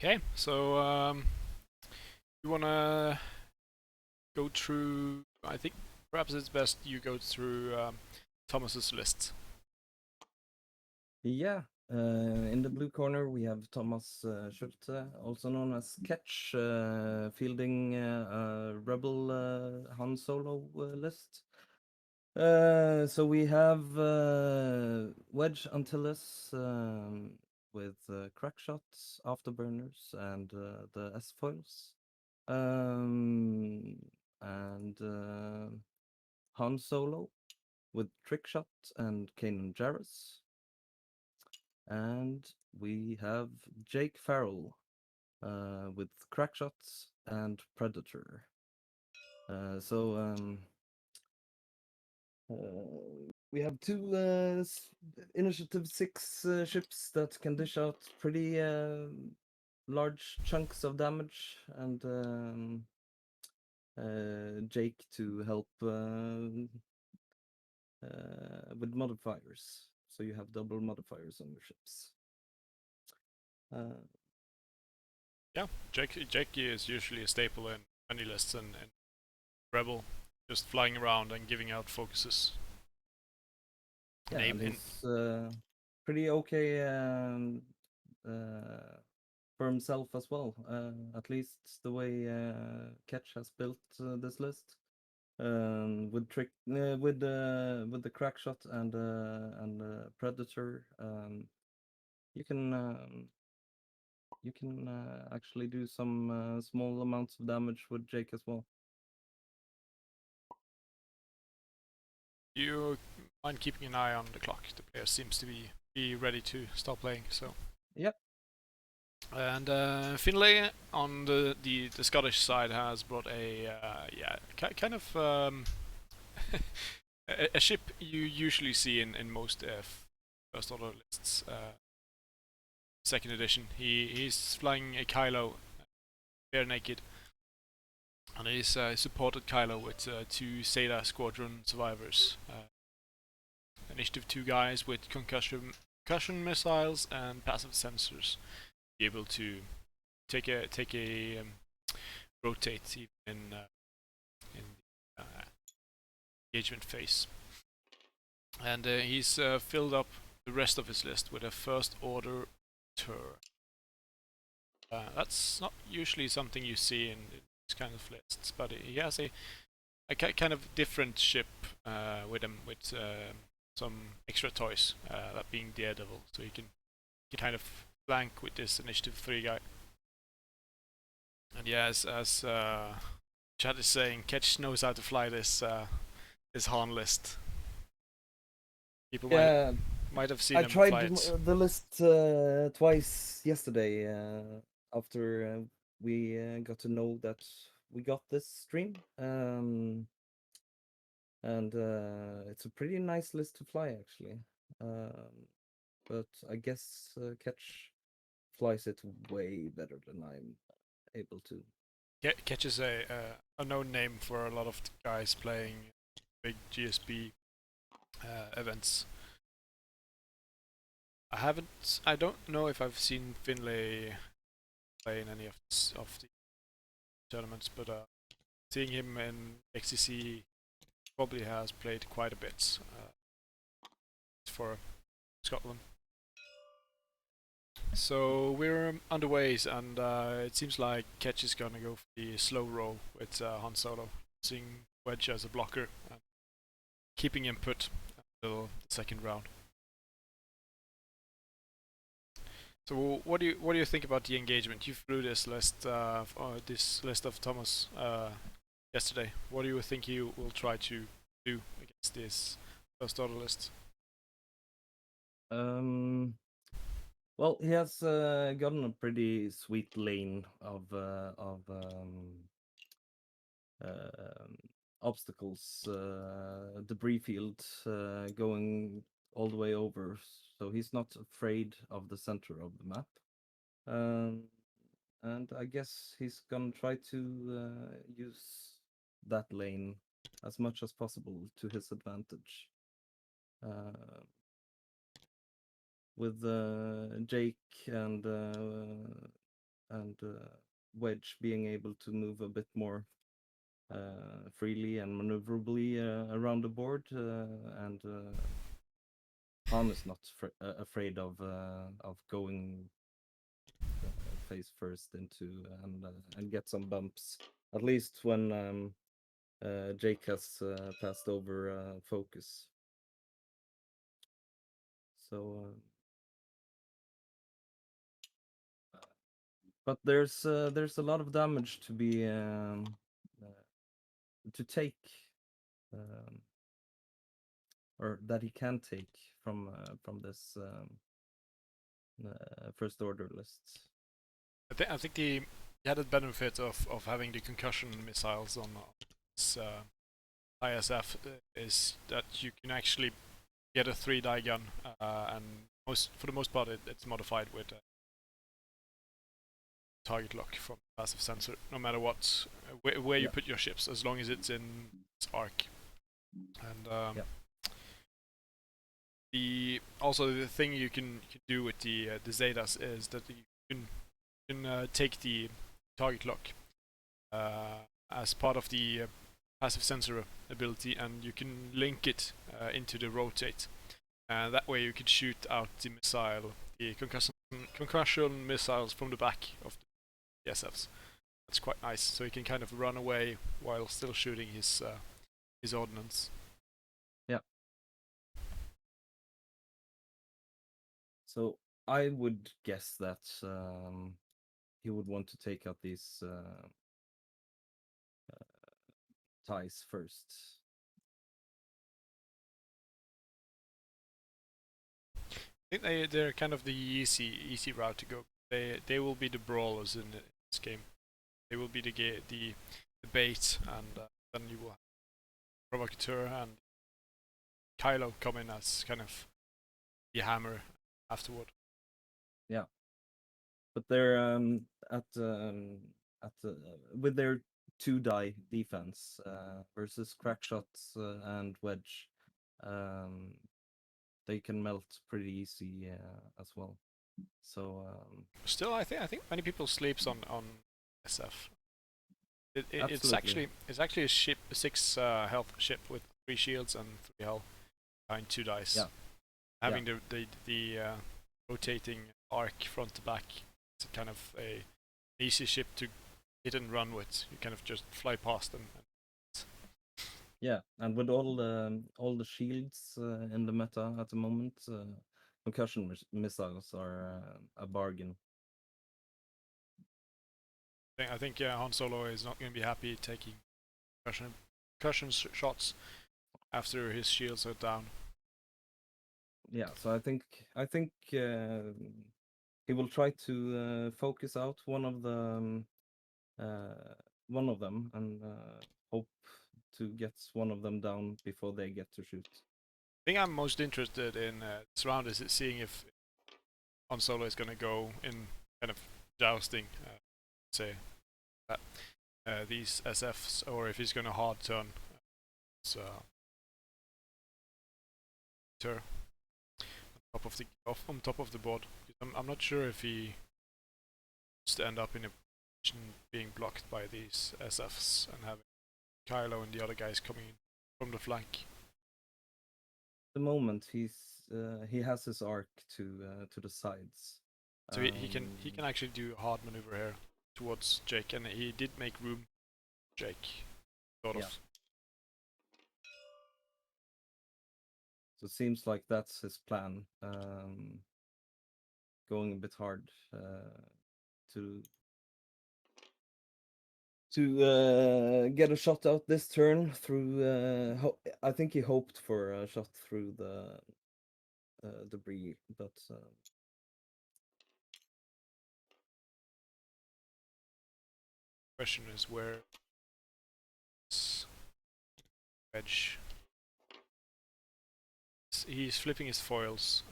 Okay, so you wanna go through? I think perhaps it's best you go through Thomas's list. Yeah, in the blue corner we have Thomas Schulte, also known as Ketch, fielding a Rebel Han Solo list. So we have Wedge Antilles with crack shots, afterburners, and the S foils, and Han Solo with trick shot and Kanan Jarrus. And we have Jake Farrell with crack shots and Predator. So we have two Initiative 6 ships that can dish out pretty large chunks of damage, and Jake to help with modifiers. So you have double modifiers on your ships. Yeah, Jake is usually a staple in many lists and Rebel, just flying around and giving out focuses. Yeah, and he's pretty okay for himself as well. At least the way Ketch has built this list, with with the crack shot and Predator, you can actually do some small amounts of damage with Jake as well. You mind keeping an eye on the clock? The player seems to be ready to start playing. So. Yep. And Finlay on the Scottish side has brought a kind of a ship you usually see in most first order lists. Second edition. He's flying a Kylo, bare naked, and he's supported Kylo with two Zeta Squadron survivors. Initiative 2 guys with concussion missiles and passive sensors, be able to take a rotate even in the engagement phase. And he's filled up the rest of his list with a first order tour. That's not usually something you see in these kind of lists, but he has a kind of different ship with him, with some extra toys, that being Daredevil, so you can kind of flank with this Initiative 3 guy. And yeah, as Chad is saying, Ketch knows how to fly this Han list. People might have seen I him tried fly it. the list twice yesterday after we got to know that we got this stream. And it's a pretty nice list to fly, actually. But I guess Ketch flies it way better than I'm able to. Ketch is a known name for a lot of guys playing big GSP events. I don't know if I've seen Finlay play in any of the tournaments, but seeing him in XTC, probably has played quite a bit for Scotland. So we're underway, and it seems like Ketch is gonna go for the slow roll with Han Solo, using Wedge as a blocker, and keeping him put until the second round. So what do you think about the engagement? You flew this list of Thomas yesterday. What do you think you will try to do against this first order list? Well, he has gotten a pretty sweet lane of obstacles, debris field going all the way over, so he's not afraid of the center of the map. And I guess he's gonna try to use that lane as much as possible to his advantage. With Jake and and Wedge being able to move a bit more freely and maneuverably around the board, and Han is not afraid of going face first into and get some bumps. At least when Jake has passed over focus. So, but there's a lot of damage to be to take, or that he can take from this first order lists. I think the added benefit of having the concussion missiles on this ISF is that you can actually get a 3-die gun, and for the most part it's modified with target lock from passive sensor, no matter what where you put your ships, as long as it's in its arc. And the thing you can do with the Zetas is that you can take the target lock as part of the passive sensor ability, and you can link it into the rotate. That way you can shoot out the missile, the concussion missiles from the back of the SFs. That's quite nice. So he can kind of run away while still shooting his ordnance. Yeah. So I would guess that he would want to take out these ties first. I think they're kind of the easy route to go. They will be the brawlers in this game. They will be the bait, and then you will have Provocateur and Kylo come in as kind of the hammer afterward. Yeah, but they're with their 2-die defense versus crack shots and Wedge, they can melt pretty easy as well. So still, I think many people sleeps on SF. It's actually a ship, a 6 health ship with 3 shields and 3 health behind 2 dice. Yeah. Having the rotating arc front to back, it's kind of an easy ship to hit and run with. You kind of just fly past them. Yeah, and with all the shields in the meta at the moment, concussion missiles are a bargain. I think Han Solo is not going to be happy taking concussion shots after his shields are down. Yeah, so I think he will try to focus out one of them and hope to get one of them down before they get to shoot. I think I'm most interested in this round is seeing if Han Solo is going to go in kind of jousting, say, these SFs, or if he's going to hard turn. So, on top of the board. I'm not sure if he wants to end up in a position being blocked by these SFs and having Kylo and the other guys coming in from the flank. At the moment, he has his arc to the sides. So he can actually do a hard maneuver here towards Jake, and he did make room for Jake, sort of. So it seems like that's his plan, going a bit hard to get a shot out this turn through. I think he hoped for a shot through the debris, but question is where Wedge. He's flipping his foils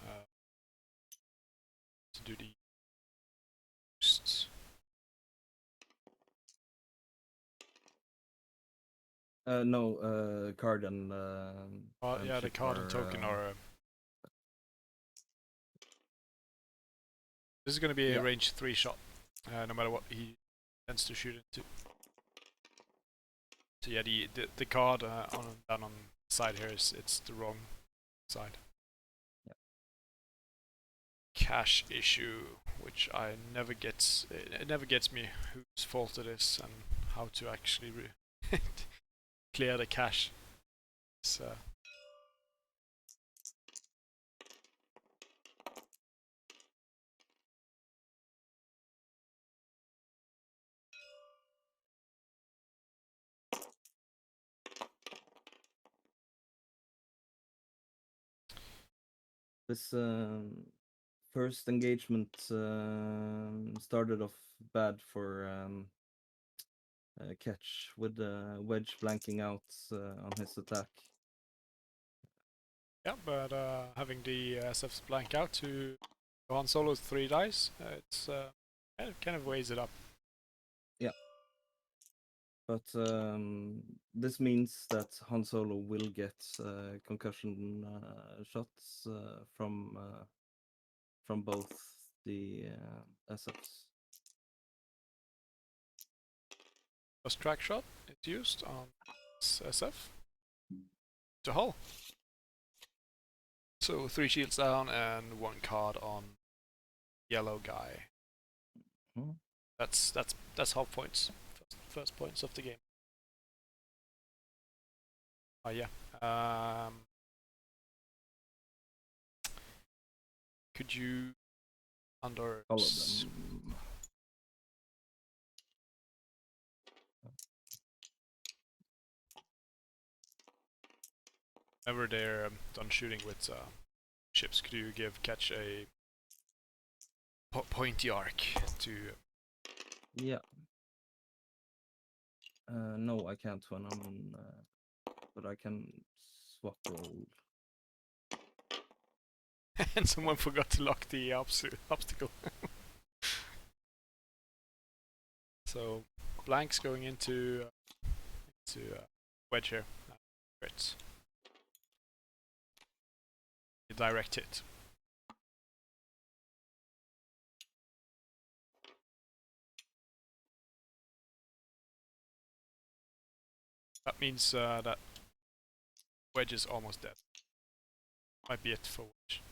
to do the boosts. No, card and yeah, the card and token are. This is going to be a range 3 shot. no matter what he tends to shoot into. So yeah, the card down on the side here it's the wrong side. Yeah. Cache issue, which I never gets. It never gets me whose fault it is and how to actually clear the cache. It's, This first engagement started off bad for Ketch with Wedge blanking out on his attack. Yeah, but having the SFs blank out to Han Solo's 3 dice, it's kind of weighs it up. Yeah. But this means that Han Solo will get concussion shots from both the SFs. First track shot is used on SF to hull. So 3 shields down and 1 card on yellow guy. Hmm. That's half points. First points of the game. Oh yeah. Could you under All of them. whenever they're done shooting with ships, could you catch a pointy arc to? Yeah. No, I can't when I'm on, but I can swap roll. And someone forgot to lock the obstacle. So blanks going into wedge here. Crits. Direct hit. That means that wedge is almost dead. Might be it for wedge.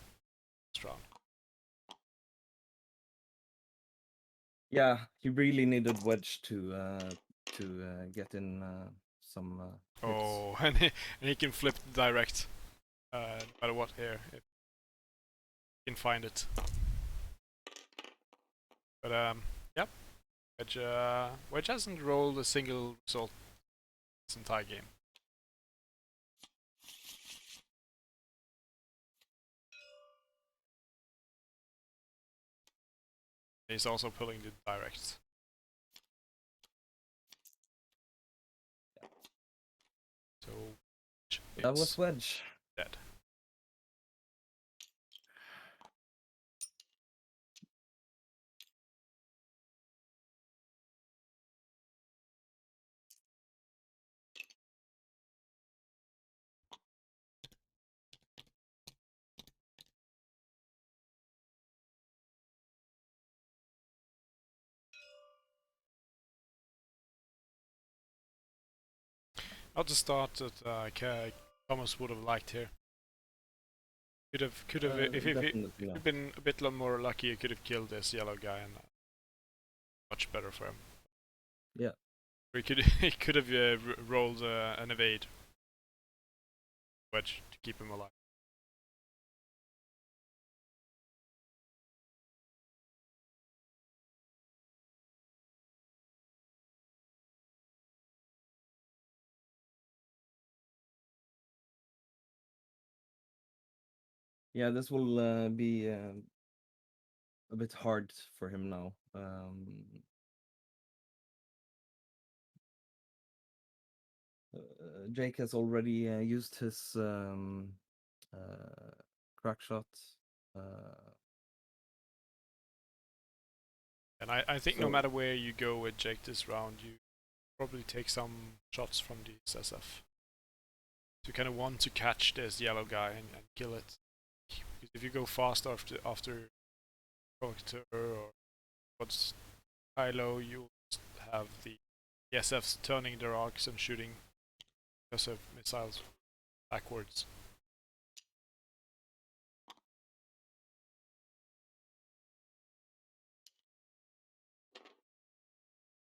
This round. Yeah, he really needed Wedge to get in some hits. Oh, and he can flip direct, no matter what here, if he can find it. But yep, Wedge hasn't rolled a single result this entire game. He's also pulling the direct. So that was Wedge. Dead. Not the start that Thomas would have liked here. Could have if he'd been a bit more lucky, he could have killed this yellow guy and much better for him. Yeah. Or he could have rolled an evade wedge to keep him alive. Yeah, this will be a bit hard for him now. Jake has already used his crack shot. And I think no matter where you go with Jake this round, you probably take some shots from the SF. To kind of want to catch this yellow guy and kill it. Because if you go fast after provocateur or what's Kylo, you have the SFs turning their arcs and shooting aggressive missiles backwards.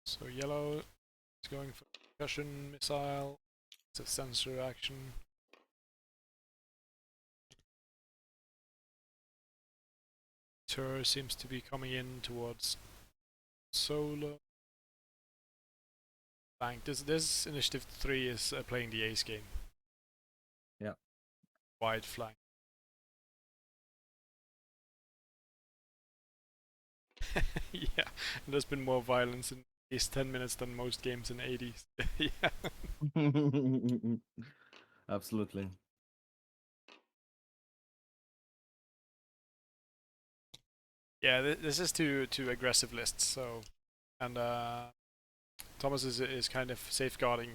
So yellow is going for concussion missile. It's a sensor action. Tur seems to be coming in towards Solo. Bang. This initiative 3 is playing the ace game. Yeah. Wide flank. Yeah, there's been more violence in these 10 minutes than most games in 80s. Yeah. Absolutely. Yeah, this is two aggressive lists, so and Thomas is kind of safeguarding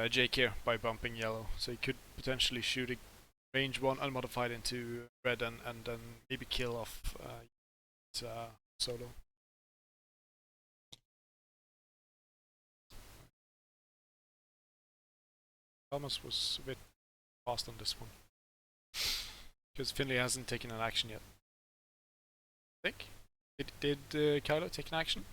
Jake here by bumping yellow, so he could potentially shoot a range 1 unmodified into red and then maybe kill off Solo. Thomas was a bit fast on this one because Finlay hasn't taken an action yet. I think. Did Kylo take an action?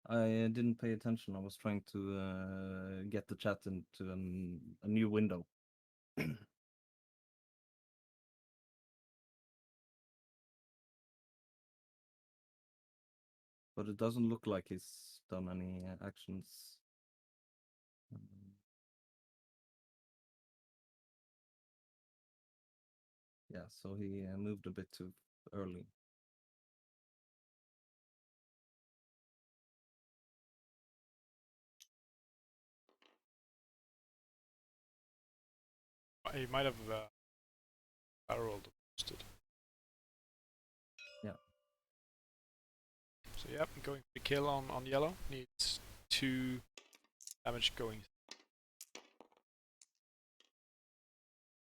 I didn't pay attention. I was trying to get the chat into a new window. But it doesn't look like he's done any actions. Yeah, so he moved a bit too early. He might have barreled boosted. Yeah. So yep, going for the kill on yellow. Needs 2 damage going.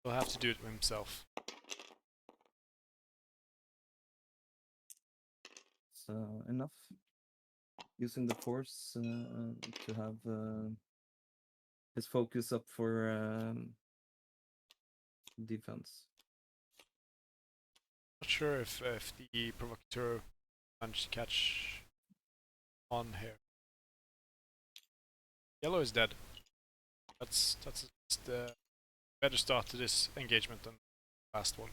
He'll have to do it himself. It's enough. Using the force to have his focus up for defense. Not sure if the provocateur managed to catch on here. Yellow is dead. That's the better start to this engagement than the last one.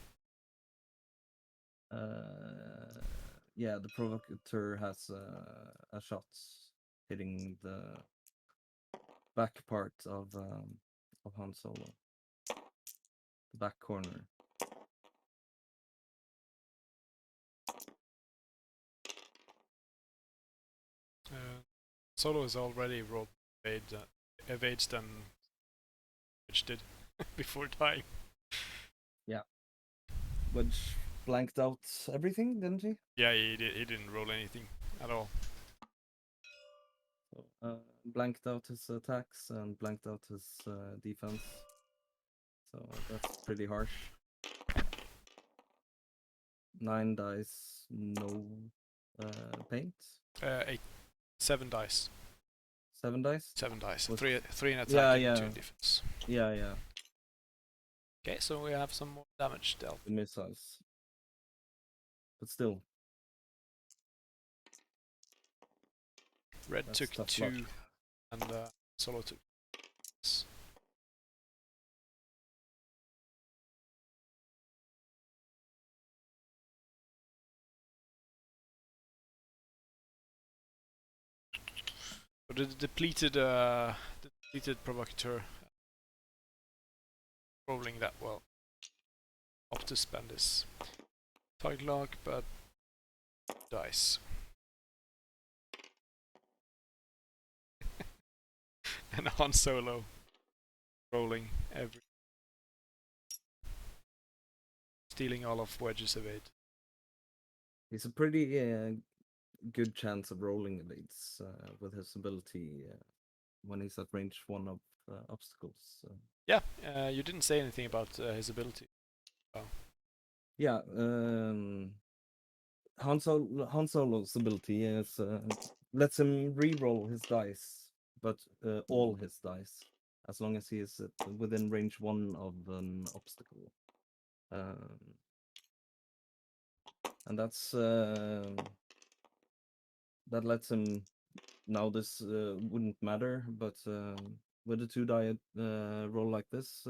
Yeah, the provocateur has a shot hitting the back part of Han Solo, the back corner. Solo has already rolled evades than which did before dying. Yeah, Wedge blanked out everything, didn't he? Yeah, he didn't roll anything at all. So, blanked out his attacks and blanked out his defense. So that's pretty harsh. 9 dice, no paint. 7 dice. 7 dice? 7 dice. Was- 3 in attack Yeah, and yeah. 2 in defense. Yeah. Okay, so we have some more damage dealt. The missiles. But still. Red That's took tough 2 luck. and Solo took 6. So the depleted provocateur rolling that well. Off to spend his target lock, but dice. And Han Solo rolling every, stealing all of Wedge's evade. He's a pretty good chance of rolling evades with his ability when he's at range 1 of obstacles. Yeah, you didn't say anything about his ability. Oh. Yeah, Han Solo's ability is lets him re-roll his dice, but all his dice, as long as he is within range 1 of an obstacle. And that's that lets him. Now this wouldn't matter, but with a 2-die roll like this,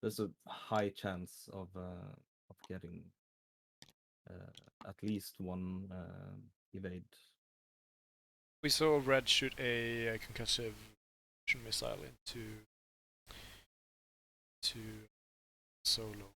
there's a high chance of getting at least one evade. We saw Red shoot a concussive missile to Solo.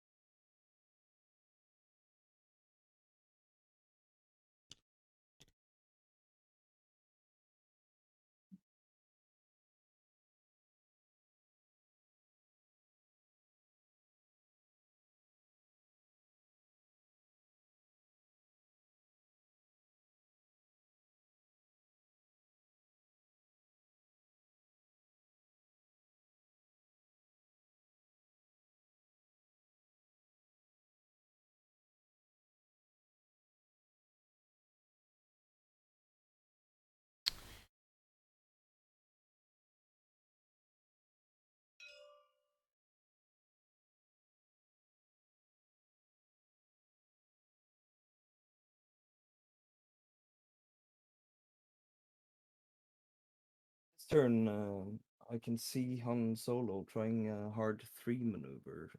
This turn, I can see Han Solo trying a hard 3 maneuver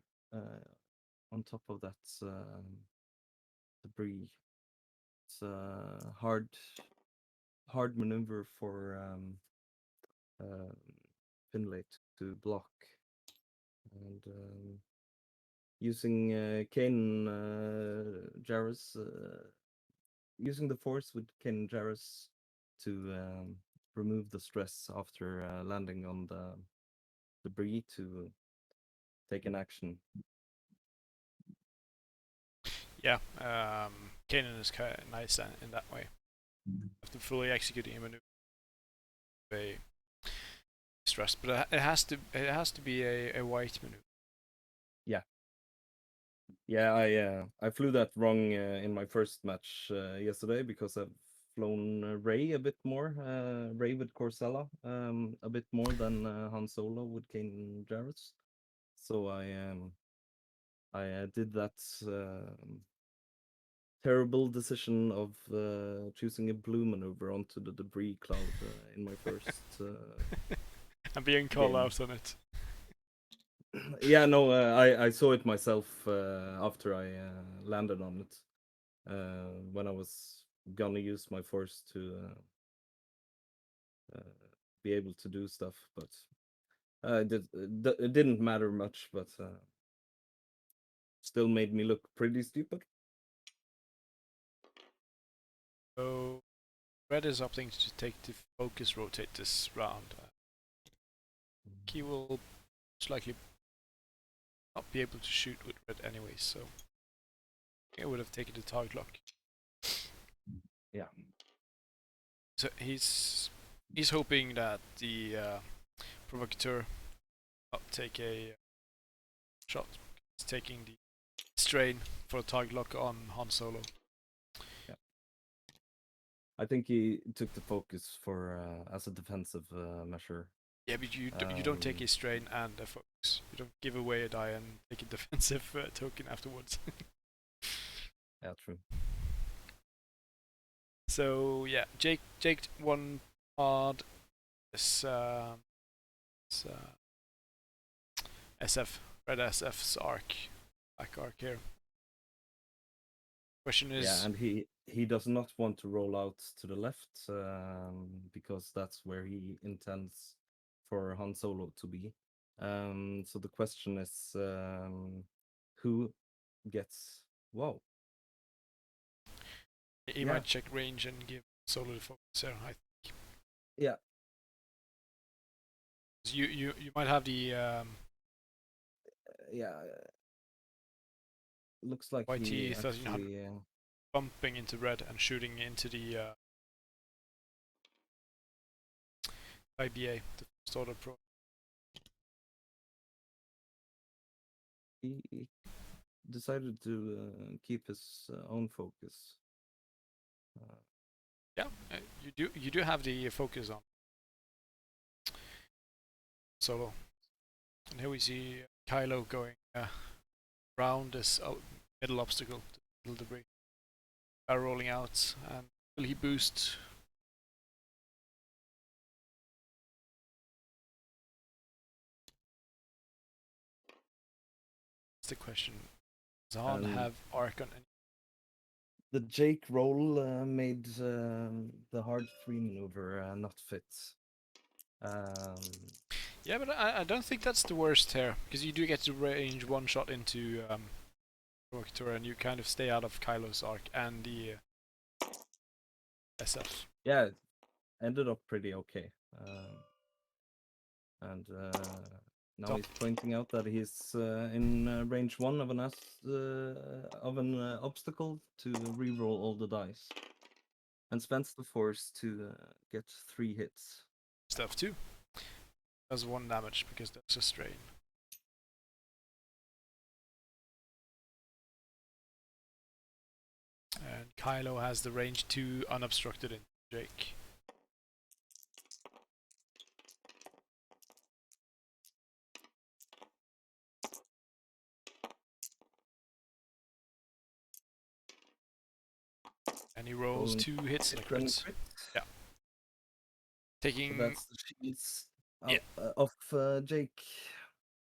on top of that debris. It's a hard maneuver for Finlay to block, and using Kane Jarrus, using the force with Kane Jarrus to remove the stress after landing on the debris to take an action. Yeah, Kanan is kind of nice in that way. After fully executing a maneuver, a stress, but it has to be a white maneuver. Yeah, I flew that wrong in my first match yesterday because I've flown Ray a bit more, Ray with Corsella, a bit more than Han Solo with Kane Jarrus. So I did that terrible decision of choosing a blue maneuver onto the debris cloud in my first and being called game. out on it. Yeah, no, I saw it myself after I landed on it when I was gonna use my force to be able to do stuff, but it didn't matter much, but still made me look pretty stupid. So Red is opting to take the focus rotate this round. He will most likely not be able to shoot with Red anyway, so I would have taken the target lock. Yeah. So he's hoping that the provocateur will take a shot. He's taking the strain for a target lock on Han Solo. Yeah. I think he took the focus for as a defensive measure. Yeah, but you don't take a strain and a focus. You don't give away a die and take a defensive token afterwards. Yeah, true. So yeah, Jake one hard this SF Red SF's arc, back arc here. Question is, yeah, and he does not want to roll out to the left because that's where he intends for Han Solo to be. So the question is, who gets? Whoa. he might check range and give Solo the focus there. I think. Yeah. You might have the Yeah. Looks like YT he 1300 actually bumping into Red and shooting into the IBA, the First Order Pro. decided to keep his own focus. Yeah, you do have the focus on solo, and here we see Kylo going around this middle obstacle, middle debris, rolling out, and will he boost? That's the question. Does Han have arc on any? The Jake roll made the hard 3 maneuver not fit. Yeah, but I don't think that's the worst here, because you do get to range one shot into Provocateur, and you kind of stay out of Kylo's arc and the SF. Yeah, it ended up pretty okay. And now he's pointing out that he's in range 1 of an obstacle to reroll all the dice, and spends the force to get 3 hits. Stuff 2 does 1 damage because that's a strain. And Kylo has the range 2 unobstructed in Jake. And he rolls 2 hits and a crit. Yeah. Taking. So that's the shields of Jake.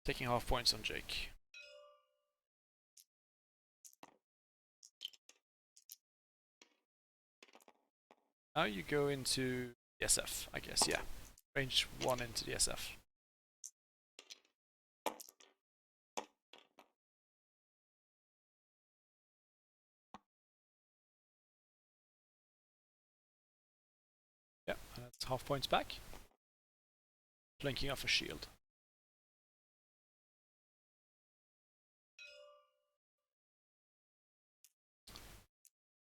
Taking half points on Jake. Now you go into the SF, I guess, yeah. Range 1 into the SF. Yeah, that's half points back. Blinking off a shield.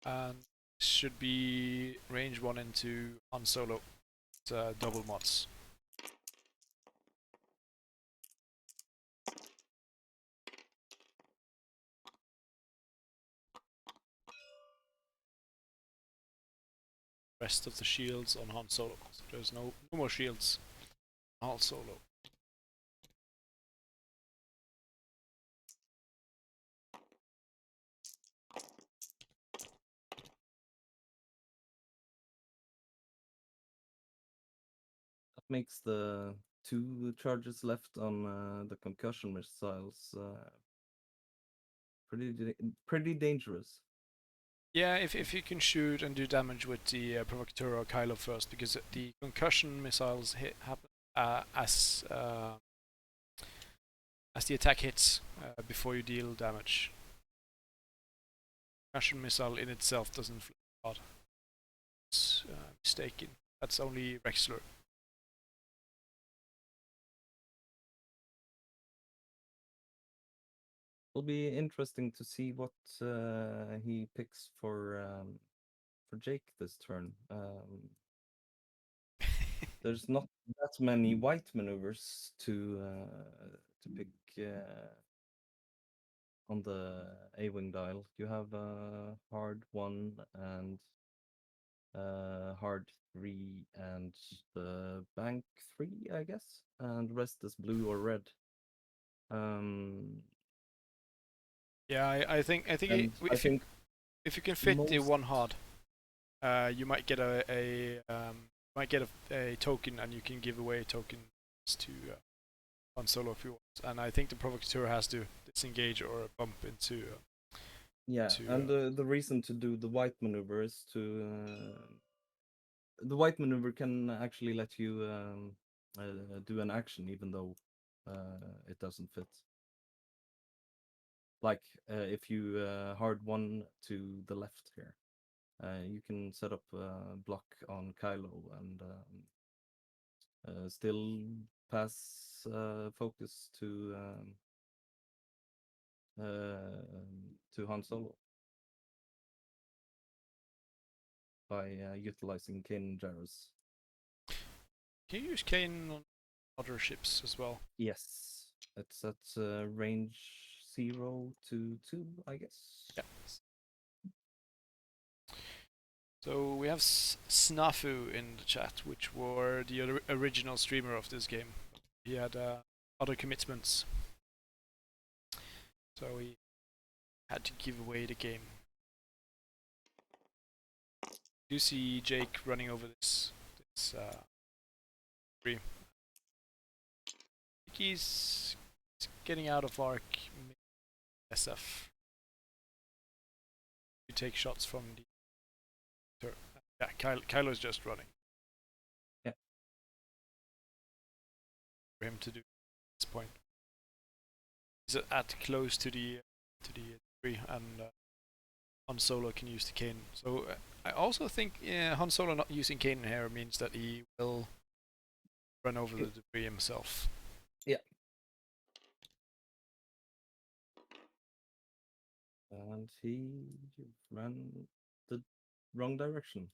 And should be range 1 into Han Solo. It's double mods. Rest of the shields on Han Solo. So there's no more shields on Han Solo. That makes the 2 charges left on the concussion missiles pretty dangerous. Yeah, if you can shoot and do damage with the Provocateur or Kylo first, because the concussion missiles happen as the attack hits before you deal damage. Concussion missile in itself doesn't fly hard. It's mistaken. That's only Rexler. It'll be interesting to see what he picks for Jake this turn. There's not that many white maneuvers to pick on the A-wing dial. You have hard 1 and hard 3 and the bank 3, I guess, and the rest is blue or red. Yeah, I think if you can fit the 1 hard, you might get a token, and you can give away tokens to Han Solo if you want. And I think the Provocateur has to disengage or bump into. And the reason to do the white maneuver is to the white maneuver can actually let you do an action even though it doesn't fit. Like if you hard 1 to the left here, you can set up a block on Kylo and still pass focus to Han Solo by utilizing Kanan Jarrus. Can you use Kane on other ships as well? Yes, it's at range 0 to 2, I guess. Yeah. So we have Snafu in the chat, which were the original streamer of this game. He had other commitments, so he had to give away the game. You see Jake running over this tree. He's getting out of arc SF. You take shots from the. Yeah, Kylo's just running. Yeah. For him to do at this point. He's at close to the tree, and Han Solo can use the cane. So I also think Han Solo not using cane here means that he will run over the debris himself. Yeah. And he ran the wrong direction.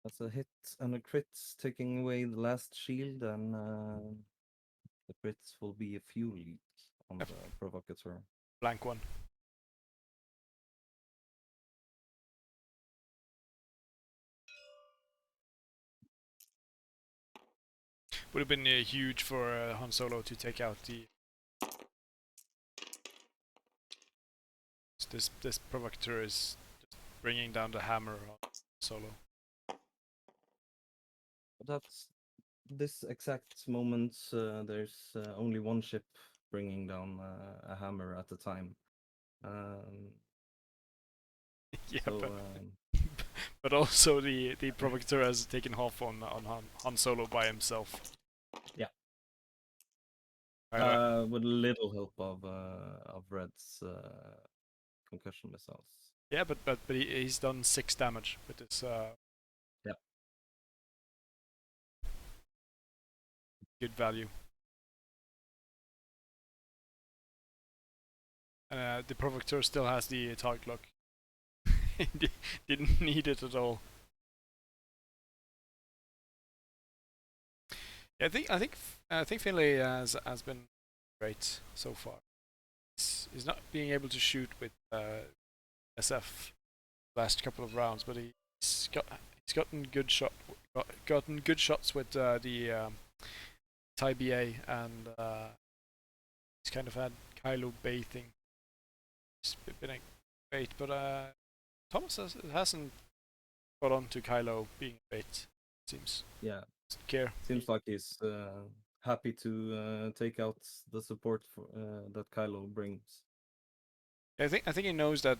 That's a hit and a crit, taking away the last shield, and the crits will be a fuel leak on the provocateur. Blank one. Would have been huge for Han Solo to take out the. This provocateur is just bringing down the hammer on Solo. That's this exact moment. There's only one ship bringing down a hammer at a time. Yeah, so, but also the provocateur has taken half on Han Solo by himself. Yeah. With a little help of Red's concussion missiles. Yeah, but he's done 6 damage with this. Yeah. Good value. The provocateur still has the target lock. Didn't need it at all. Yeah, I think Finlay has been great so far. He's not being able to shoot with SF last couple of rounds, but he's gotten good shots with the Thai BA, and he's kind of had Kylo baiting. It's been a bait, but Thomas hasn't got on to Kylo being a bait. It seems. Yeah. Doesn't care. Seems like he's happy to take out the support for, that Kylo brings. I think he knows that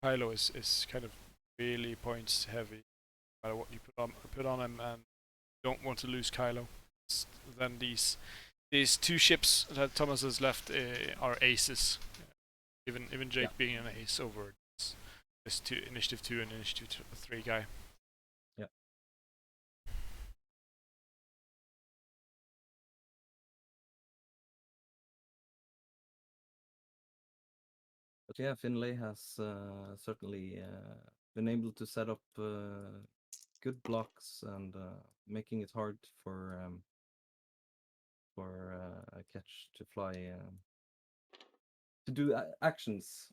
Kylo is kind of really points heavy. No matter what you put on him, and you don't want to lose Kylo. Then these 2 ships that Thomas has left are aces. Even Jake being an ace over this initiative 2 and initiative 3 guy. Yeah. But yeah, Finlay has certainly been able to set up good blocks and making it hard for a catch to fly to do actions.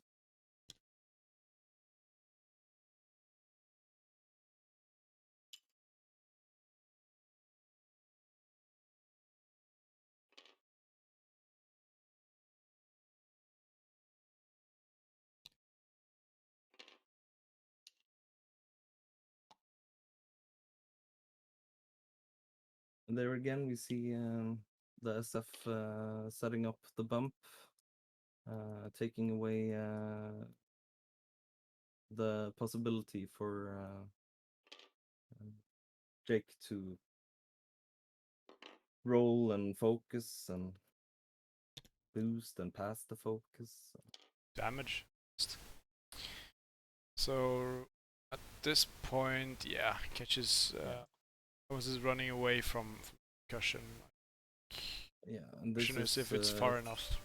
And there again, we see the SF setting up the bump, taking away the possibility for Jake to roll and focus and boost and pass the focus. Damage. So at this point, yeah, catches. Thomas is running away from concussion. Yeah, and this Question is is if it's far enough.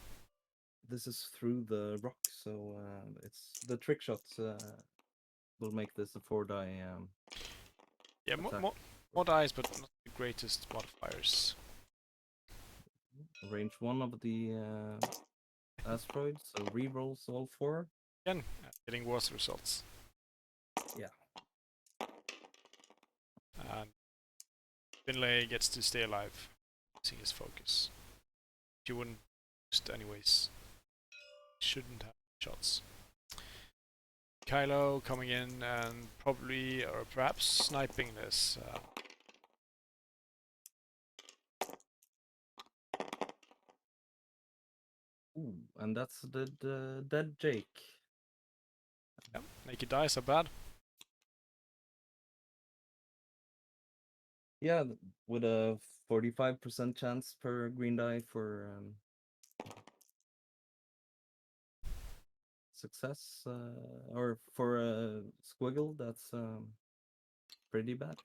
this is through the rock, so it's the trick shot will make this a 4-die Yeah, attack. more dice, but not the greatest modifiers. Range 1 of the asteroid, so rerolls all 4. Again, getting worse results. Yeah. And Finlay gets to stay alive, using his focus. He wouldn't just anyways. Shouldn't have shots. Kylo coming in and probably, or perhaps sniping this. Ooh, and that's the dead Jake. Yeah, naked dice are bad. Yeah, with a 45% chance per green die for success, or for a squiggle, that's pretty bad.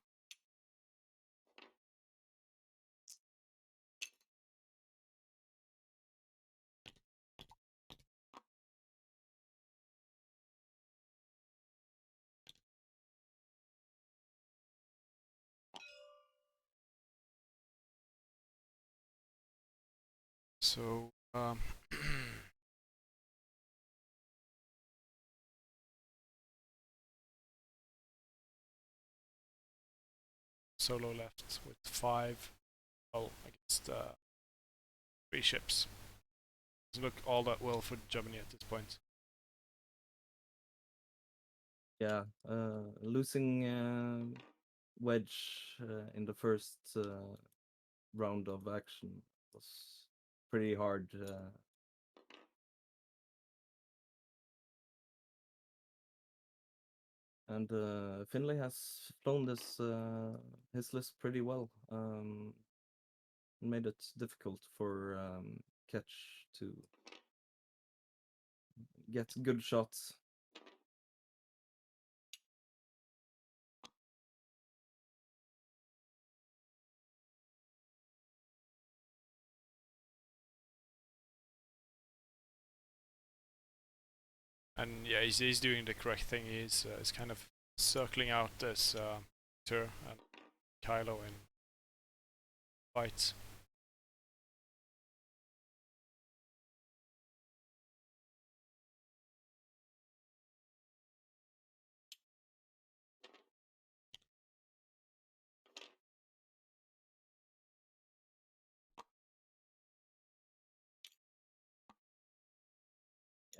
So, Solo left with 5. Oh, against 3 ships. Doesn't look all that well for Germany at this point. Yeah, losing wedge in the first round of action was pretty hard. And Finlay has flown this his list pretty well. Made it difficult for Ketch to get good shots. And yeah, he's doing the correct thing. He's kind of circling out as Tur and Kylo in fights.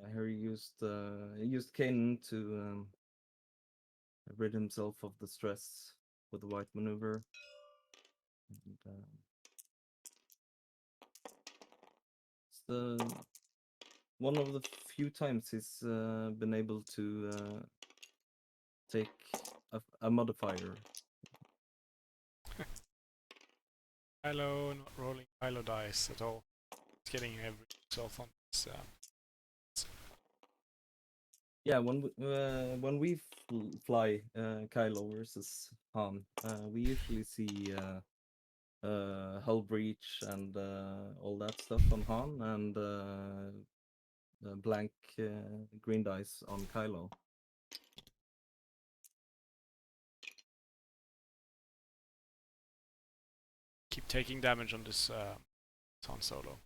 Yeah, here he used Kanan to rid himself of the stress with the white maneuver. And, it's the one of the few times he's been able to take a modifier. Kylo not rolling Kylo dice at all. He's getting every result on this. Yeah, when we fly Kylo versus Han, we usually see hull breach and all that stuff on Han, and blank green dice on Kylo. Keep taking damage on this Han Solo.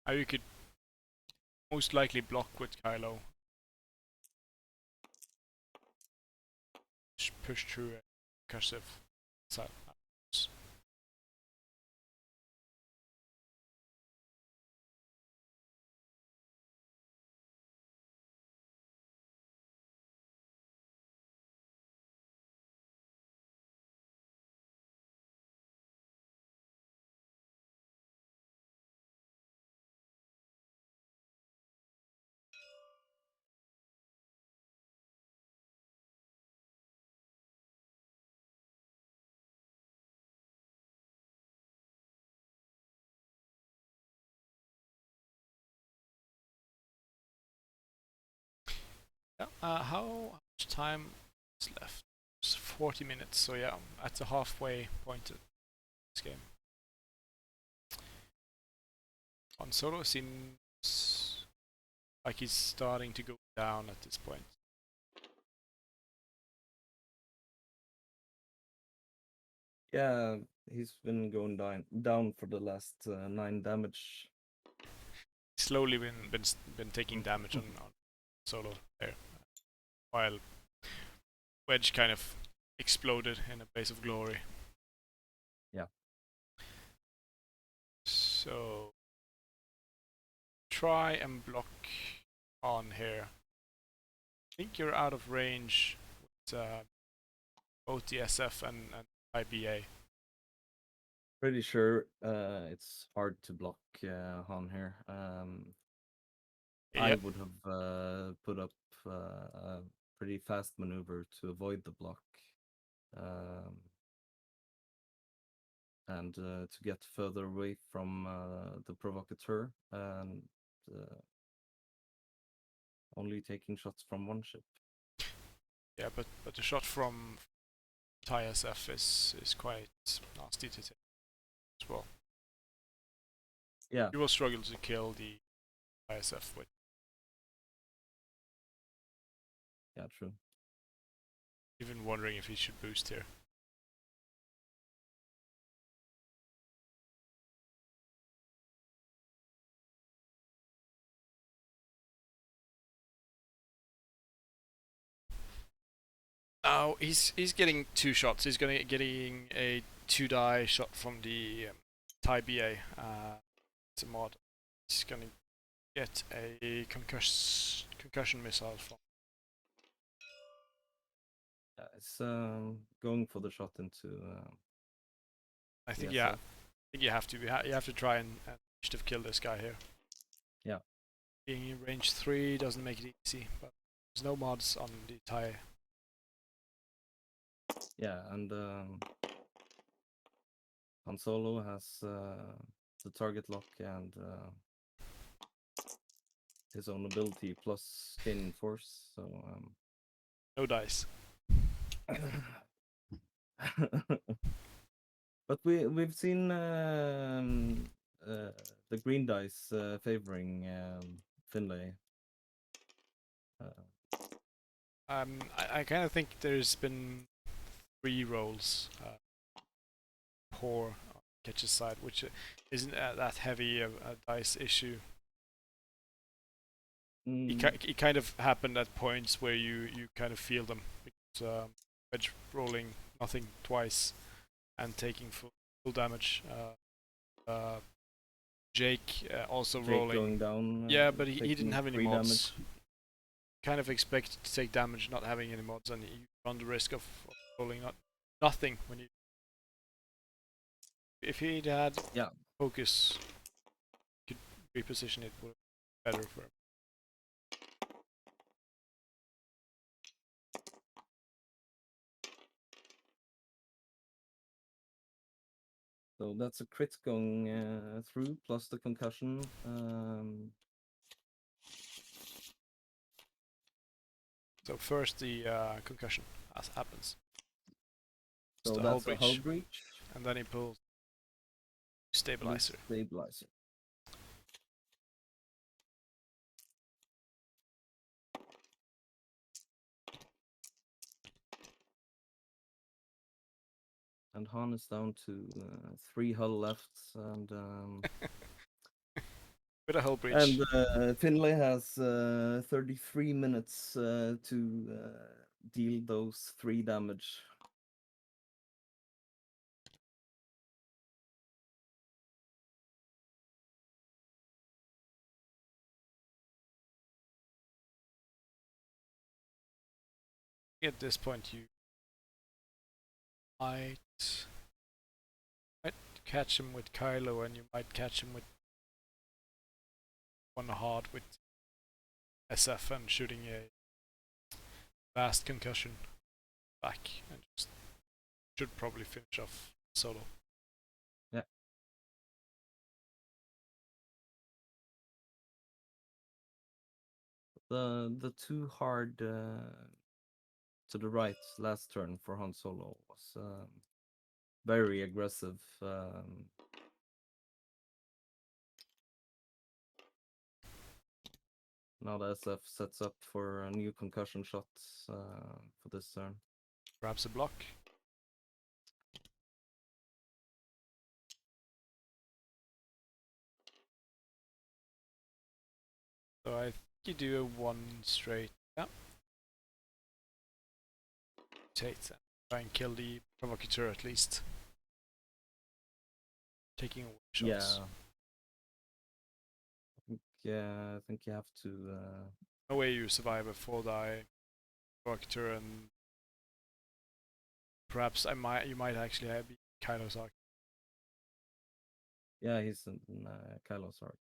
You could most likely block with Kylo. Push through a cursive side. Yeah. How much time is left? It's 40 minutes. So yeah, at the halfway point of this game. Han Solo seems like he's starting to go down at this point. Yeah, he's been going down for the last 9 damage. Slowly been taking damage on Solo there, while Wedge kind of exploded in a blaze of glory. Yeah. So try and block on here. I think you're out of range with both the SF and IBA. Pretty sure it's hard to block Han here. I would have put up a pretty fast maneuver to avoid the block. And to get further away from the provocateur and only taking shots from one ship. Yeah, but the shot from Thai SF is quite nasty to take as well. Yeah. You will struggle to kill the ISF with. Yeah, true. Even wondering if he should boost here. Oh, he's getting 2 shots. He's getting a 2-die shot from the Thai BA. It's a mod. He's gonna get a concussion missile from. Yeah, it's going for the shot into. I think SF. I think you have to. You have to try and kill this guy here. Yeah. Being in range 3 doesn't make it easy, but there's no mods on the Thai. Yeah, and Han Solo has the target lock and his own ability plus gaining force. So no dice. But we've seen the green dice favoring Finlay. I kind of think there's been 3 rolls poor on Ketch's side, which isn't that heavy a dice issue. It kind of happened at points where you kind of feel them, because Wedge rolling nothing twice and taking full damage. Jake also Jake rolling. going down. Yeah, but he didn't have any mods. Damage. Kind of expect to take damage not having any mods, and you run the risk of rolling nothing when you. If he'd had focus, could reposition it would be better for him. So that's a crit going through, plus the concussion. So first the concussion happens. So that's a hull breach. And then he pulls stabilizer. Stabilizer. And Han is down to 3 hull left, and with a hull breach. And Finlay has 33 minutes to deal those 3 damage. At this point, you might catch him with Kylo, and you might catch him with one hard with SF and shooting a fast concussion back, and just should probably finish off Solo. Yeah. The too hard to the right last turn for Han Solo was very aggressive. Now the SF sets up for a new concussion shot for this turn. Grabs a block. So I think you do a 1 straight. Yeah. Rotate and try and kill the provocateur at least. Taking away shots. Yeah, I think you have to. No way you survive a 4-die provocateur, and perhaps you might actually have Kylo's arc. Yeah, he's in Kylo's arc.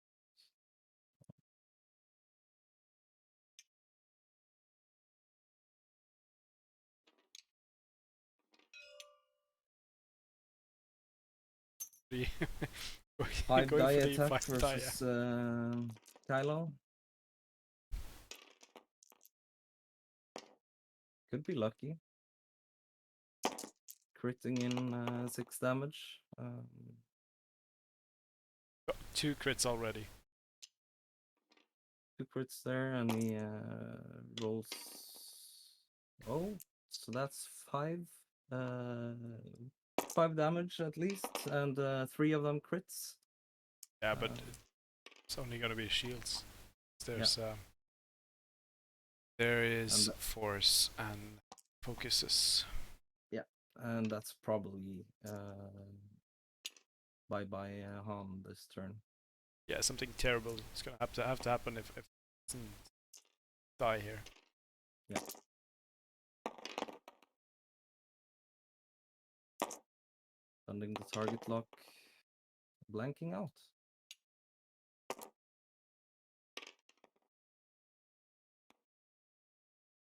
Five die attack versus Kylo. Could be lucky. Critting in 6 damage. Got 2 crits already. 2 crits there, and he rolls. Oh, so that's 5. 5 damage at least, and 3 of them crits. Yeah, but it's only gonna be shields. There's there is force and focuses. Yeah, and that's probably bye Han this turn. Yeah, something terrible is gonna have to happen if it doesn't die here. Yeah. Funding the target lock, blanking out.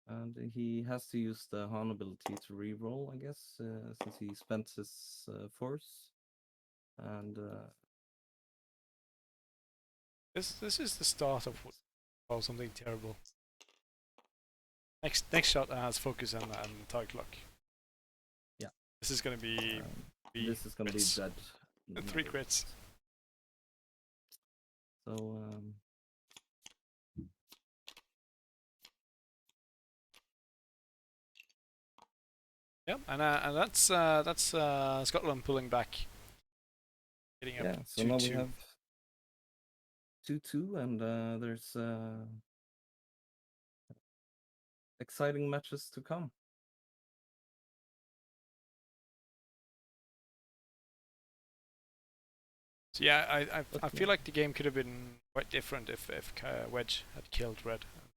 And he has to use the Han ability to reroll, I guess, since he spent his force. And this is the start of something terrible. Next shot has focus and target lock. Yeah. This is gonna be. This is gonna crits. be dead. 3 crits. So yeah, and that's Scotland pulling back, getting up. Yeah, so now we have 2-2, and there's exciting matches to come. So yeah, I feel like the game could have been quite different if Wedge had killed Red and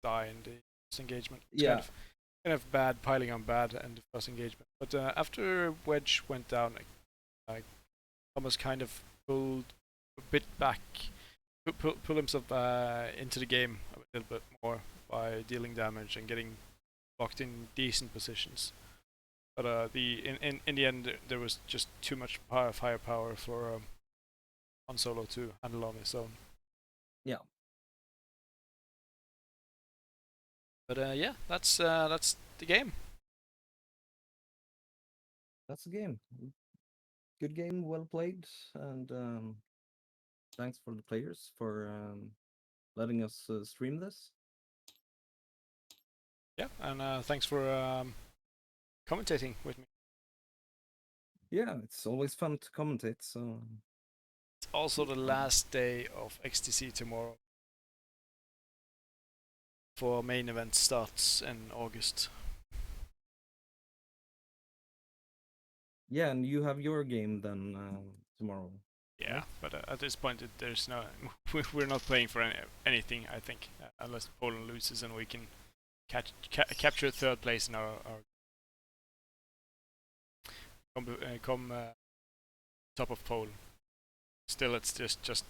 die in the first engagement. It's Yeah. Kind of bad, piling on bad in the first engagement. But after Wedge went down, Thomas kind of pulled a bit back, pull himself into the game a little bit more by dealing damage and getting locked in decent positions. But in the end, there was just too much firepower for Han Solo to handle on his own. Yeah. But yeah, that's the game. That's the game. Good game, well played, and thanks for the players for letting us stream this. Yeah, and thanks for commentating with me. Yeah, it's always fun to commentate. So it's also the last day of XTC tomorrow. For main event starts in August. Yeah, and you have your game then tomorrow. Yeah, right? but at this point, there's no. We're not playing for anything. I think, unless Poland loses and we can capture 3rd place in our come top of pole. Still, it's just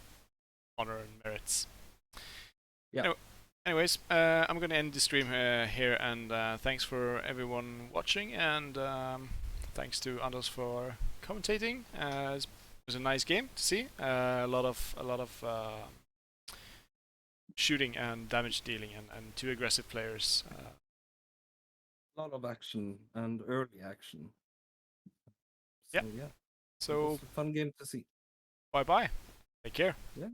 honor and merits. Yeah. Anyways, I'm gonna end the stream here, and thanks for everyone watching, and thanks to Anders for commentating. It was a nice game to see. A lot of shooting and damage dealing, and two aggressive players. A lot of action and early action. Yeah. So yeah, it So was a fun game to see. bye bye. Take care. Yeah.